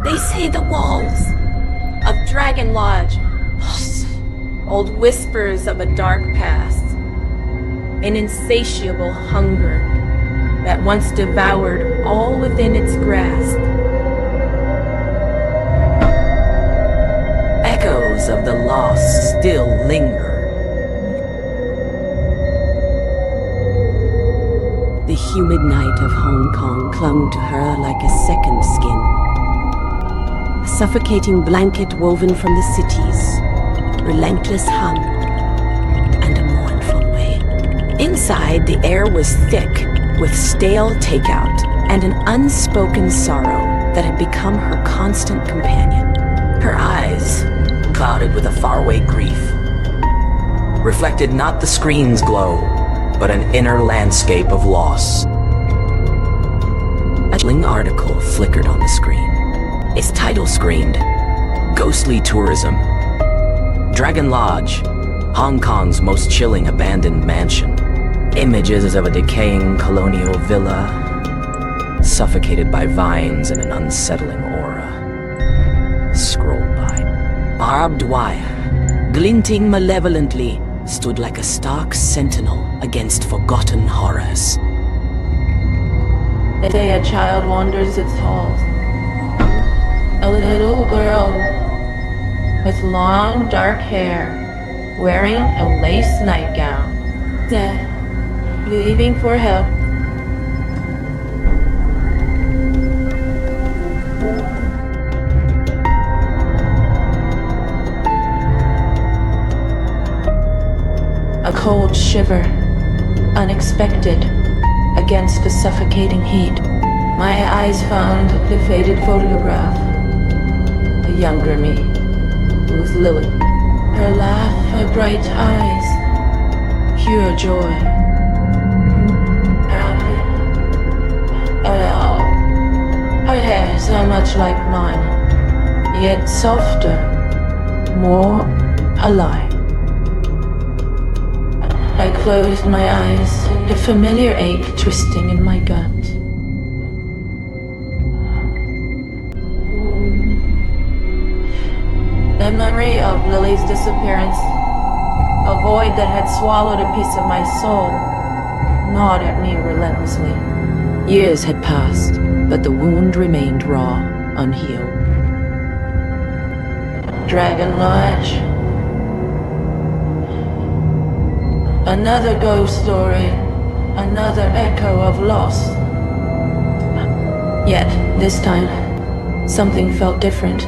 They say the walls of Dragon Lodge, old whispers of a dark past, an insatiable hunger that once devoured all within its grasp. Echoes of the lost still linger. The humid night of Hong Kong clung to her like a second skin. A suffocating blanket woven from the city's relentless hum and a mournful wail. Inside, the air was thick with stale takeout and an unspoken sorrow that had become her constant companion. Her eyes, clouded with a faraway grief, reflected not the screen's glow, but an inner landscape of loss. A chilling article flickered on the screen. Its title screamed, "Ghostly Tourism. Dragon Lodge, Hong Kong's most chilling abandoned mansion." Images of a decaying colonial villa, suffocated by vines and an unsettling aura, scrolled by. Barbed wire, glinting malevolently, stood like a stark sentinel against forgotten horrors. They say a child wanders its halls. A little girl with long dark hair, wearing a lace nightgown, leaving for help. A cold shiver, unexpected, against the suffocating heat. My eyes found the faded photograph. A younger me. It was Lily. Her laugh, her bright eyes, pure joy. Her hair so much like mine, yet softer, more alive. I closed my eyes, a familiar ache twisting in my gut. The memory of Lily's disappearance, a void that had swallowed a piece of my soul, gnawed at me relentlessly. Years had passed, but the wound remained raw, unhealed. Dragon Lodge. Another ghost story, another echo of loss. Yet, this time, something felt different.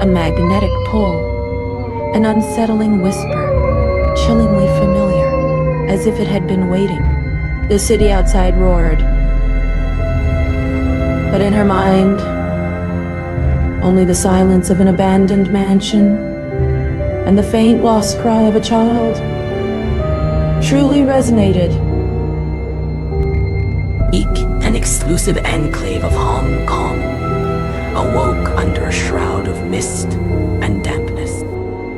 A magnetic pull, an unsettling whisper, chillingly familiar, as if it had been waiting. The city outside roared. But in her mind, only the silence of an abandoned mansion and the faint lost cry of a child truly resonated. An exclusive enclave of Hong Kong awoke under a shroud of mist and dampness.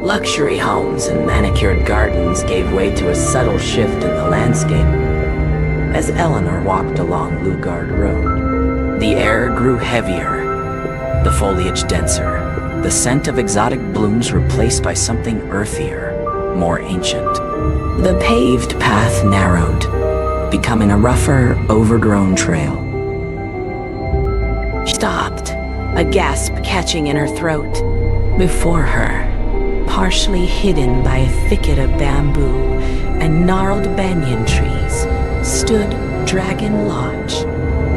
Luxury homes and manicured gardens gave way to a subtle shift in the landscape. As Eleanor walked along Lugard Road, the air grew heavier, the foliage denser, the scent of exotic blooms replaced by something earthier, more ancient. The paved path narrowed, becoming a rougher, overgrown trail. She stopped, a gasp catching in her throat. Before her, partially hidden by a thicket of bamboo and gnarled banyan trees, stood Dragon Lodge.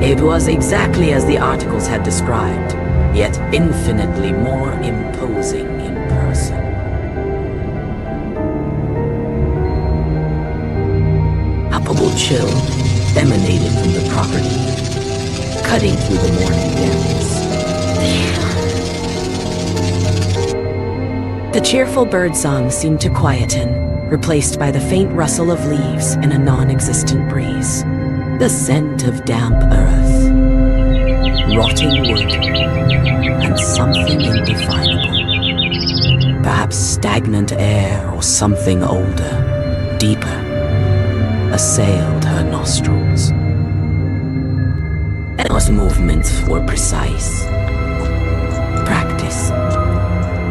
It was exactly as the articles had described, yet infinitely more imposing in person. A palpable chill emanated from the property, cutting through the morning depths. The cheerful birdsong seemed to quieten, replaced by the faint rustle of leaves and a non-existent breeze. The scent of damp earth, rotting wood, and something indefinable. Perhaps stagnant air or something older, deeper, assailed her nostrils. Those movements were precise,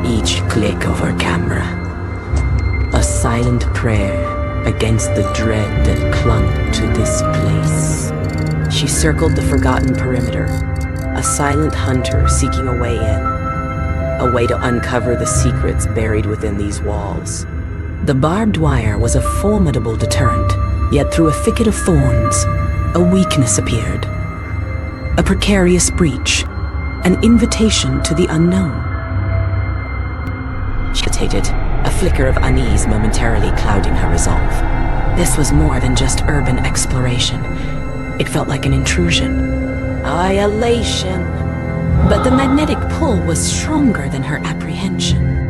each click of her camera a silent prayer against the dread that clung to this place. She circled the forgotten perimeter, a silent hunter seeking a way in, a way to uncover the secrets buried within these walls. The barbed wire was a formidable deterrent, yet through a thicket of thorns, a weakness appeared. A precarious breach, an invitation to the unknown. She hesitated, a flicker of unease momentarily clouding her resolve. This was more than just urban exploration. It felt like an intrusion. Annihilation. But the magnetic pull was stronger than her apprehension.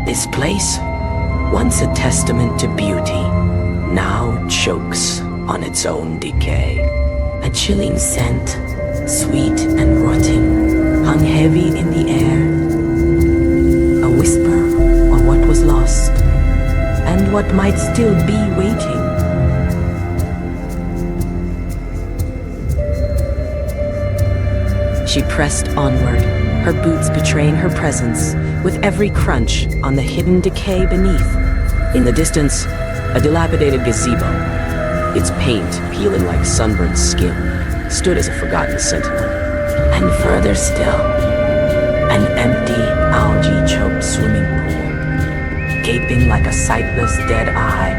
This place, once a testament to beauty, now chokes on its own decay. A chilling scent, sweet and rotting, hung heavy in the air. A whisper of what was lost, and what might still be waiting. She pressed onward, her boots betraying her presence, with every crunch on the hidden decay beneath. In the distance, a dilapidated gazebo, its paint peeling like sunburned skin, stood as a forgotten sentinel. And further still, an empty, algae-choked swimming pool, gaping like a sightless dead eye,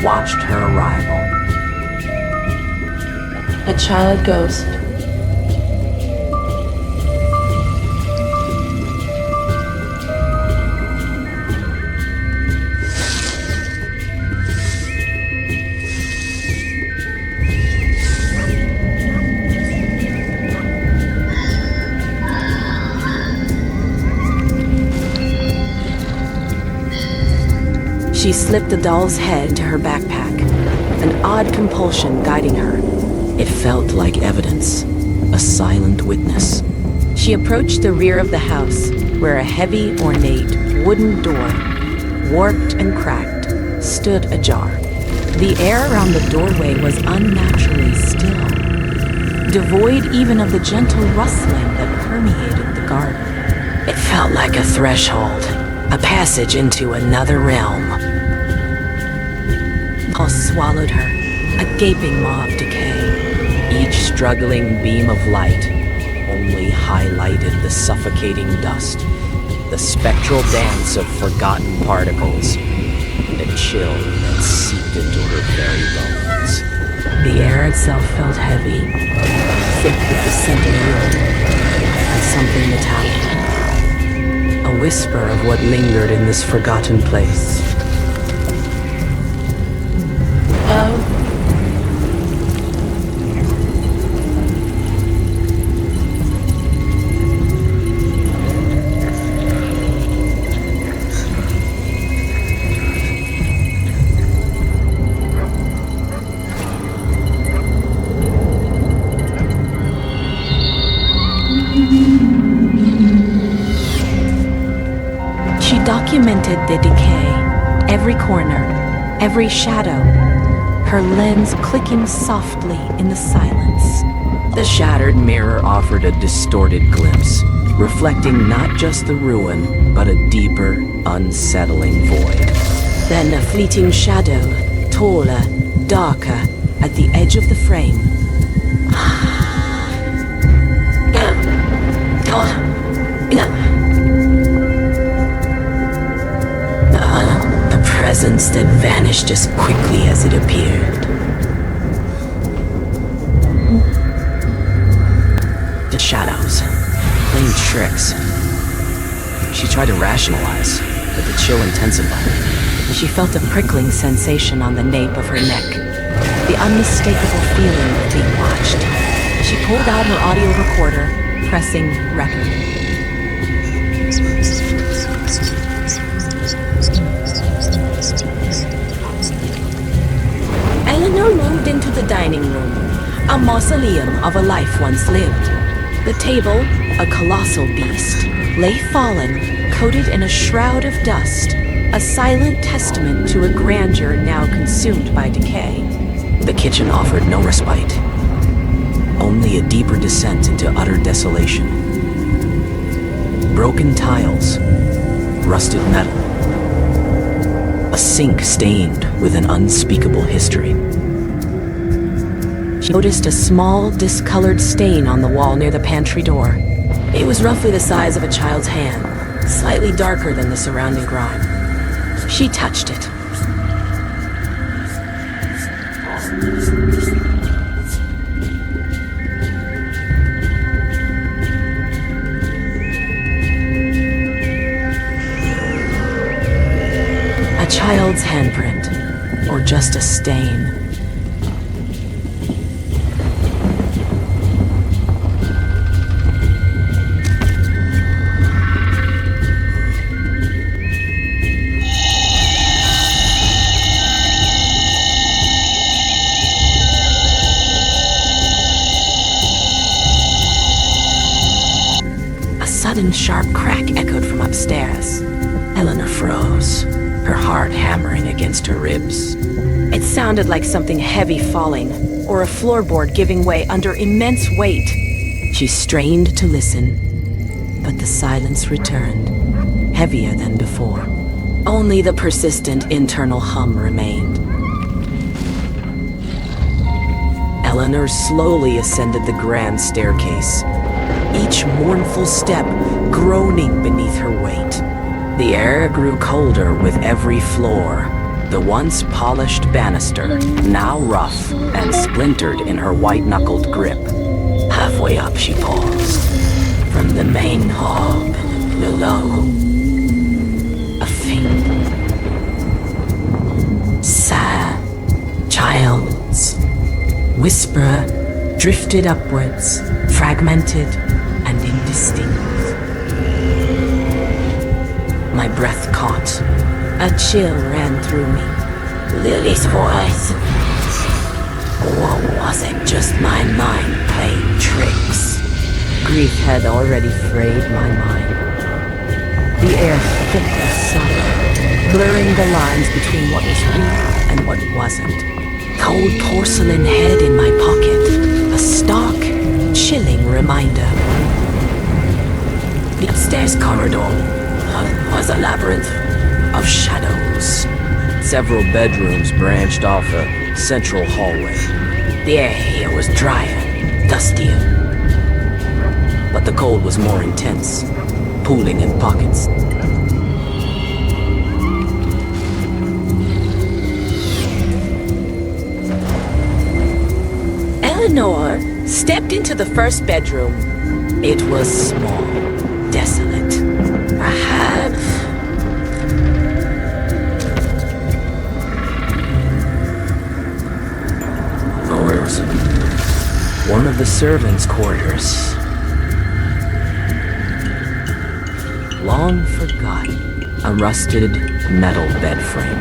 watched her arrival. A child ghost. She slipped the doll's head into her backpack, an odd compulsion guiding her. It felt like evidence, a silent witness. She approached the rear of the house, where a heavy, ornate wooden door, warped and cracked, stood ajar. The air around the doorway was unnaturally still, devoid even of the gentle rustling that permeated the garden. It felt like a threshold, a passage into another realm. Pulse swallowed her, a gaping maw of decay. Each struggling beam of light only highlighted the suffocating dust, the spectral dance of forgotten particles, and a chill that seeped into her very bones. The air itself felt heavy, thick with the scent of wood and something metallic. A whisper of what lingered in this forgotten place. She documented the decay, every corner, every shadow, her lens clicking softly in the silence. The shattered mirror offered a distorted glimpse, reflecting not just the ruin, but a deeper, unsettling void. Then a fleeting shadow, taller, darker, at the edge of the frame. A presence that vanished as quickly as it appeared. The shadows, playing tricks. She tried to rationalize, but the chill intensified. She felt a prickling sensation on the nape of her neck, the unmistakable feeling of being watched. She pulled out her audio recorder, pressing record. Eleanor moved into the dining room, a mausoleum of a life once lived. The table, a colossal beast, lay fallen, coated in a shroud of dust, a silent testament to a grandeur now consumed by decay. The kitchen offered no respite, only a deeper descent into utter desolation. Broken tiles, rusted metal, a sink stained with an unspeakable history. She noticed a small, discolored stain on the wall near the pantry door. It was roughly the size of a child's hand, slightly darker than the surrounding grime. She touched it. A child's handprint, or just a stain. A sudden sharp crack echoed from upstairs. Eleanor froze, her heart hammering against her ribs. It sounded like something heavy falling, or a floorboard giving way under immense weight. She strained to listen, but the silence returned, heavier than before. Only the persistent internal hum remained. Eleanor slowly ascended the grand staircase, each mournful step groaning beneath her weight. The air grew colder with every floor, the once polished banister now rough and splintered in her white-knuckled grip. Halfway up she paused. From the main hall below, a faint, sad child's whisper drifted upwards, fragmented and indistinct. My breath caught. A chill ran through me. Lily's voice. Or was it just my mind playing tricks? Grief had already frayed my mind. The air thick with sorrow, blurring the lines between what was real and what wasn't. Cold porcelain head in my pocket. A stark, chilling reminder. The upstairs corridor was a labyrinth of shadows. Several bedrooms branched off a central hallway. The air here was drier, dustier, but the cold was more intense, pooling in pockets. Eleanor stepped into the first bedroom. It was small, desolate. Perhaps one of the servants' quarters. Long forgotten, a rusted metal bed frame,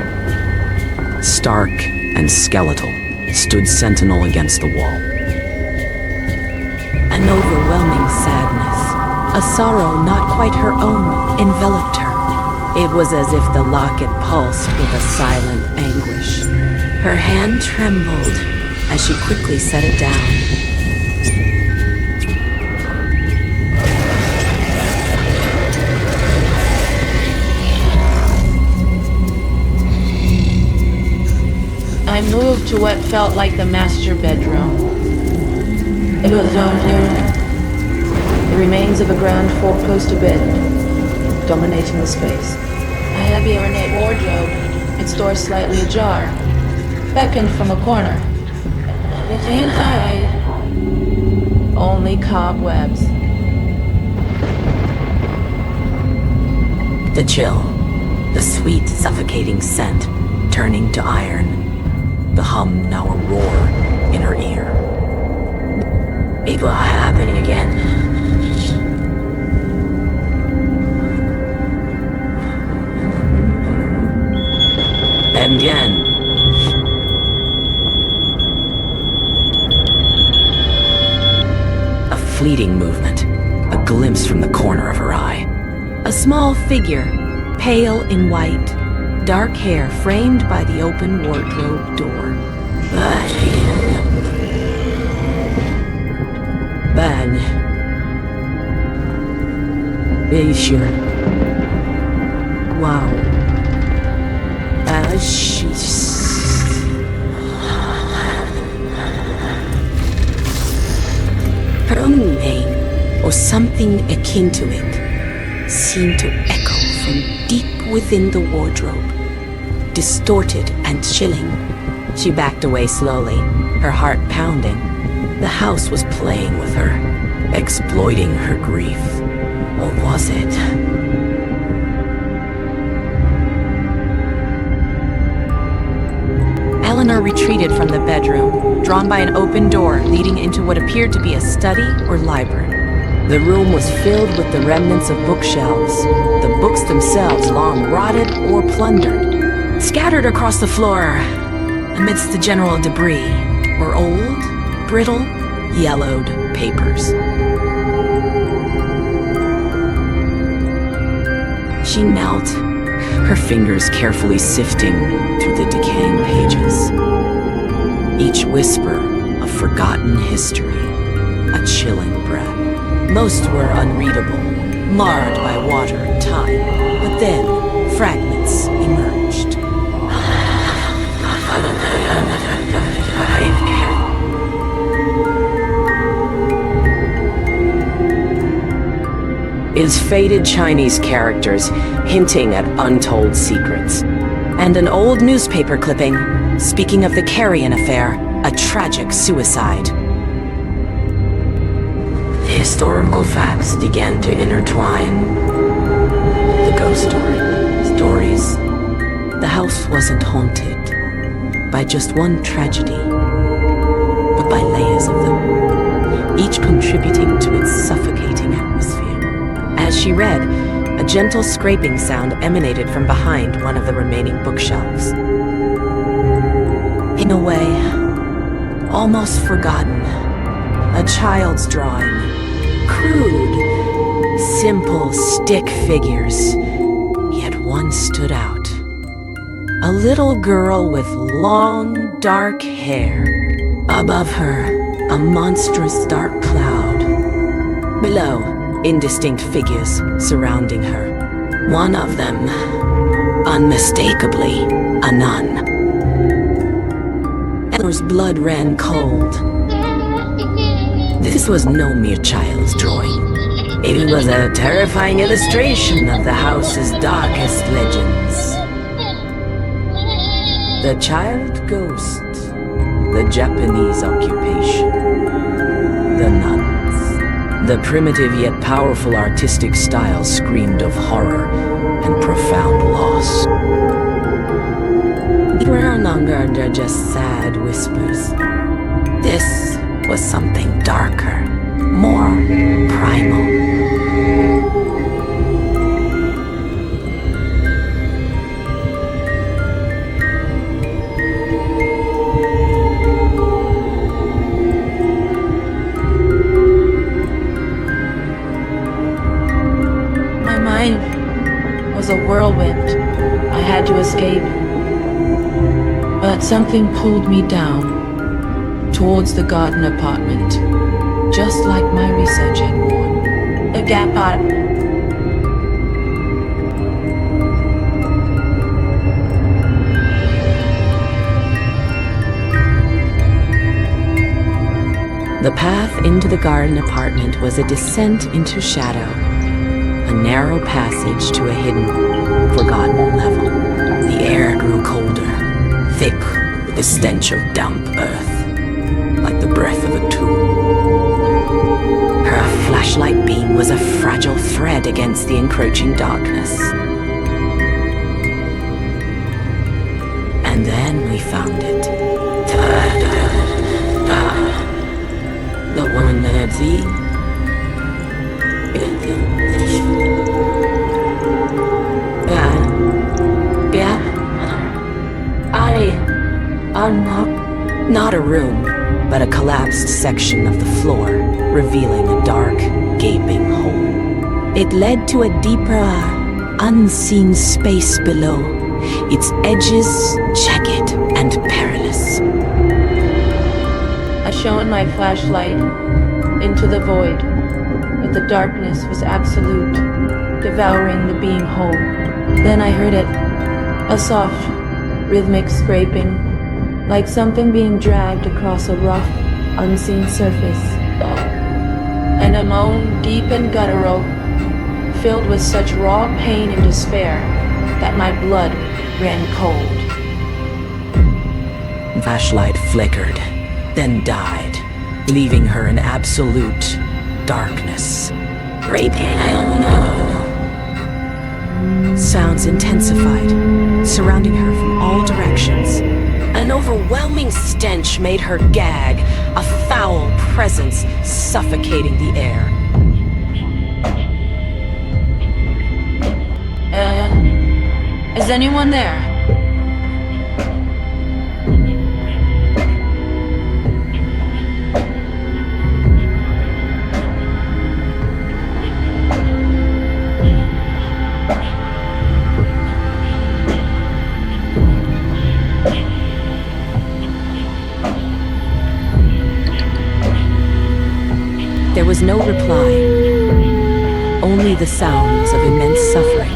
stark and skeletal, stood sentinel against the wall. An overwhelming sadness, a sorrow not quite her own, enveloped her. It was as if the locket pulsed with a silent anguish. Her hand trembled as she quickly set it down. I moved to what felt like the master bedroom. It was the remains of a grand four-poster bed dominating the space. A heavy ornate wardrobe, its door slightly ajar, beckoned from a corner. Inside, only cobwebs. The chill, the sweet, suffocating scent, turning to iron. The hum now a roar in her ear. People are happening again. And again. A fleeting movement, a glimpse from the corner of her eye. A small figure, pale in white, dark hair framed by the open wardrobe door. Ben. Sure. Wow. Her own name, or something akin to it, seemed to echo from deep within the wardrobe, distorted and chilling. She backed away slowly, her heart pounding. The house was playing with her, exploiting her grief. Or was it? Eleanor retreated from the bedroom, drawn by an open door leading into what appeared to be a study or library. The room was filled with the remnants of bookshelves, the books themselves long rotted or plundered. Scattered across the floor, amidst the general debris, were old, brittle, yellowed papers. She knelt, her fingers carefully sifting through the decaying pages. Each whisper of forgotten history, a chilling breath. Most were unreadable, marred by water and time, but then fragments emerged. Is faded Chinese characters hinting at untold secrets. And an old newspaper clipping speaking of the Carrion affair, a tragic suicide. The historical facts began to intertwine. The ghost stories. The house wasn't haunted by just one tragedy, but by layers of them, each contributing to its suffocating atmosphere. As she read, a gentle scraping sound emanated from behind one of the remaining bookshelves. In a way, almost forgotten, a child's drawing. Crude, simple stick figures, yet one stood out. A little girl with long, dark hair. Above her, a monstrous dark cloud. Below, indistinct figures surrounding her. One of them, unmistakably, a nun. Eleanor's blood ran cold. This was no mere child's drawing. It was a terrifying illustration of the house's darkest legends. The child ghost, the Japanese occupation, the nuns. The primitive yet powerful artistic style screamed of horror and profound loss. They were no longer just sad whispers. This was something darker, more primal. My mind was a whirlwind. I had to escape. But something pulled me down towards the garden apartment, just like my research had warned. A gap apartment. The path into the garden apartment was a descent into shadow, a narrow passage to a hidden, forgotten level. The air grew colder, thick with the stench of damp earth, like the breath of a tomb. Her flashlight beam was a fragile thread against the encroaching darkness. And then we found it. The one that had seen. Not a room, but a collapsed section of the floor, revealing a dark, gaping hole. It led to a deeper, unseen space below, its edges jagged and perilous. I shone my flashlight into the void, but the darkness was absolute, devouring the being whole. Then I heard it, a soft, rhythmic scraping, like something being dragged across a rough, unseen surface. And a moan deep and guttural, filled with such raw pain and despair that my blood ran cold. Flashlight flickered, then died, leaving her in absolute darkness. Sounds intensified, surrounding her from all directions. An overwhelming stench made her gag, a foul presence suffocating the air. Is anyone there? There was no reply, only the sounds of immense suffering,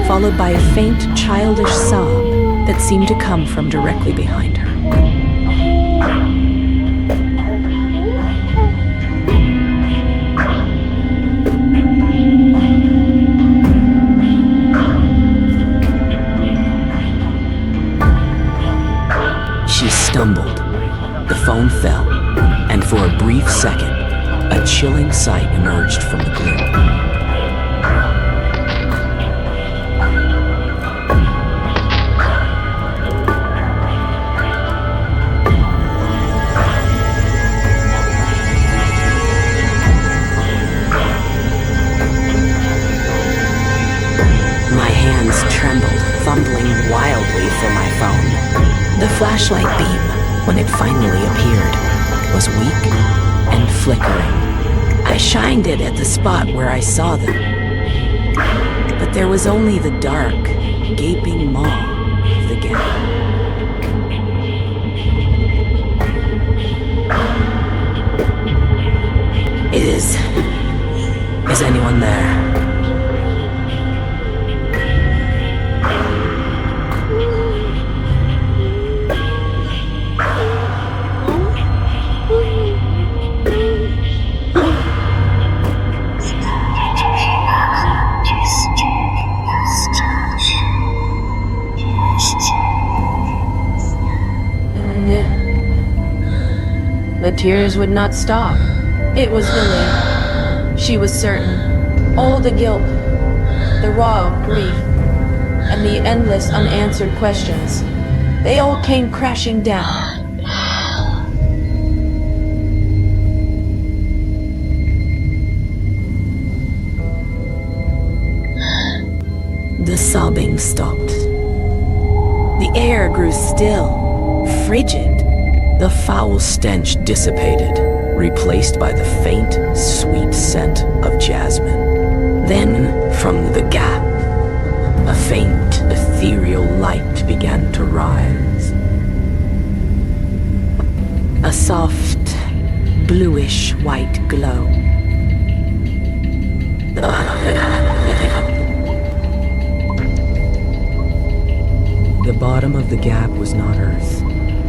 followed by a faint, childish sob that seemed to come from directly behind her. She stumbled, the phone fell, and for a brief second, a chilling sight emerged from the gloom. My hands trembled, fumbling wildly for my phone. The flashlight beam, when it finally appeared, was weak and flickering. I shined it at the spot where I saw them, but there was only the dark, gaping maw of the gap. Is anyone there? The tears would not stop. It was Lily. She was certain. All the guilt, the raw grief, and the endless unanswered questions, they all came crashing down. The sobbing stopped. The air grew still, frigid. The foul stench dissipated, replaced by the faint, sweet scent of jasmine. Then, from the gap, a faint, ethereal light began to rise. A soft, bluish-white glow. The bottom of the gap was not Earth.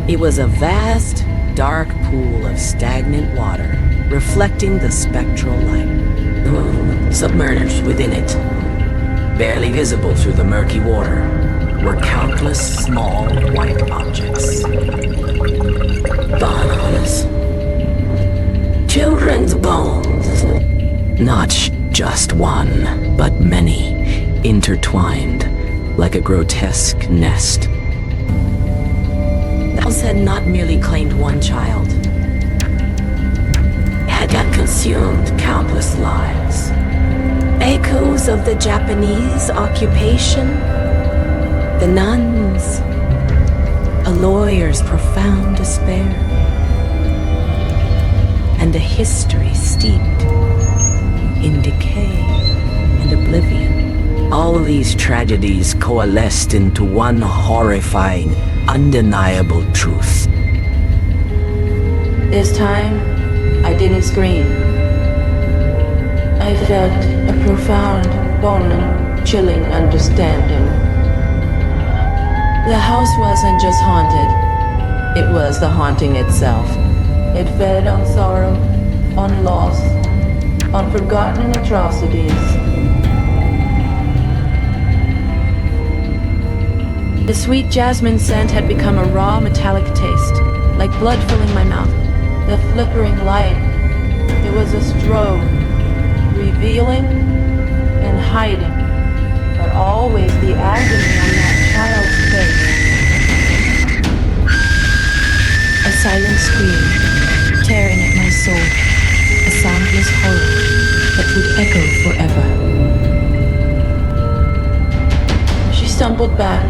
It was a vast, dark pool of stagnant water, reflecting the spectral light. Submerged within it, barely visible through the murky water, were countless small white objects. Bones. Children's bones. Not just one, but many, intertwined, like a grotesque nest. Had not merely claimed one child. It had consumed countless lives. Echoes of the Japanese occupation, the nuns, a lawyer's profound despair, and a history steeped in decay and oblivion. All these tragedies coalesced into one horrifying, undeniable truth. This time, I didn't scream. I felt a profound, bone chilling understanding. The house wasn't just haunted, it was the haunting itself. It fed on sorrow, on loss, on forgotten atrocities. The sweet jasmine scent had become a raw metallic taste, like blood filling my mouth. The flickering light, it was a strobe, revealing and hiding, but always the agony on that child's face. A silent scream, tearing at my soul, a soundless horror that would echo forever. She stumbled back,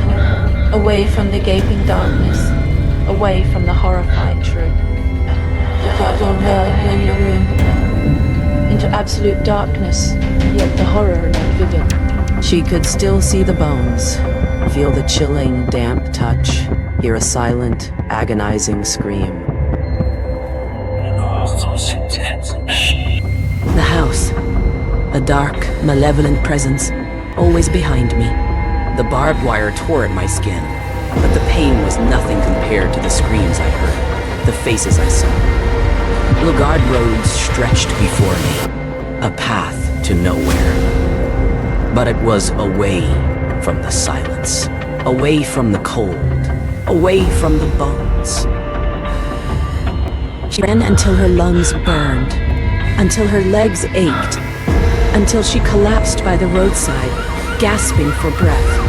away from the gaping darkness, away from the horrified truth. Into absolute darkness, yet the horror not vivid. She could still see the bones, feel the chilling, damp touch, hear a silent, agonizing scream. The house, a dark, malevolent presence, always behind me. The barbed wire tore at my skin, but the pain was nothing compared to the screams I heard, the faces I saw. Lugard roads stretched before me, a path to nowhere. But it was away from the silence, away from the cold, away from the bones. She ran until her lungs burned, until her legs ached, until she collapsed by the roadside, gasping for breath.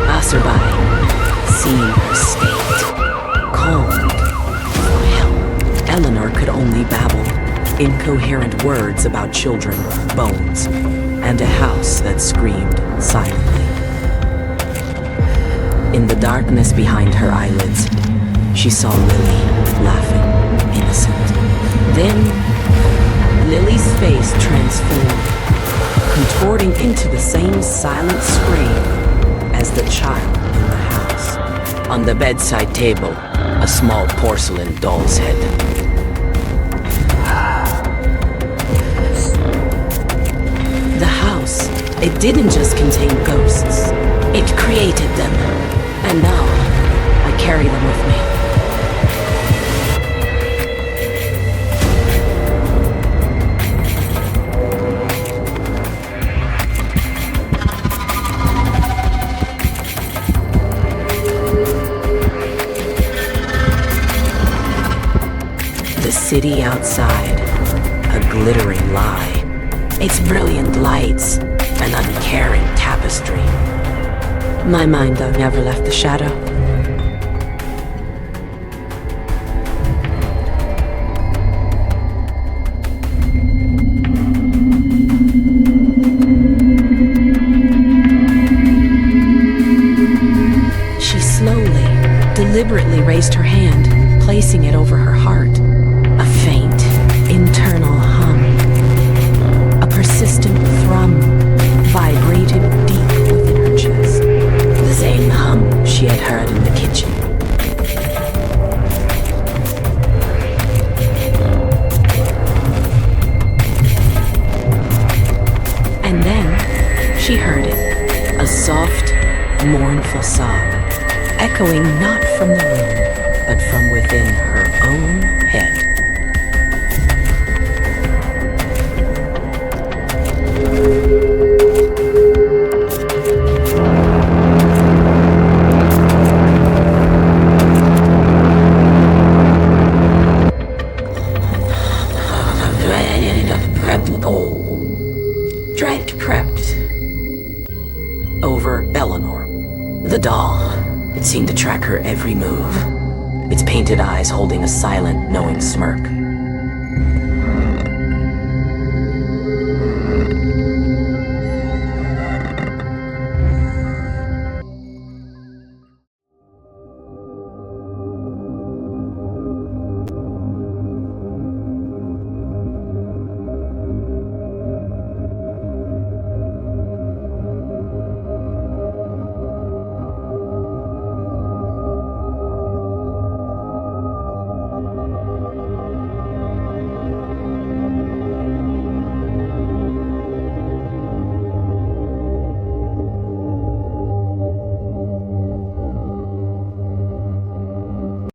Passerby, seeing her state, calmed. For help, Eleanor could only babble, incoherent words about children, bones, and a house that screamed silently. In the darkness behind her eyelids, she saw Lily, laughing, innocent. Then, Lily's face transformed, contorting into the same silent scream as the child in the house. On the bedside table, a small porcelain doll's head. The house, it didn't just contain ghosts. It created them. And now, I carry them with me. The city outside, a glittering lie. Its brilliant lights, an uncaring tapestry. My mind, though, never left the shadow. She slowly, deliberately raised her hand, placing it over her heart. A faint, internal hum. A persistent thrum vibrated deep within her chest. The same hum she had heard in the kitchen. And then she heard it. A soft, mournful sob, echoing not from the room, but from within her own head. Dread crept over Eleanor, the doll. It seemed to track her every move, its painted eyes holding a silent, knowing smirk.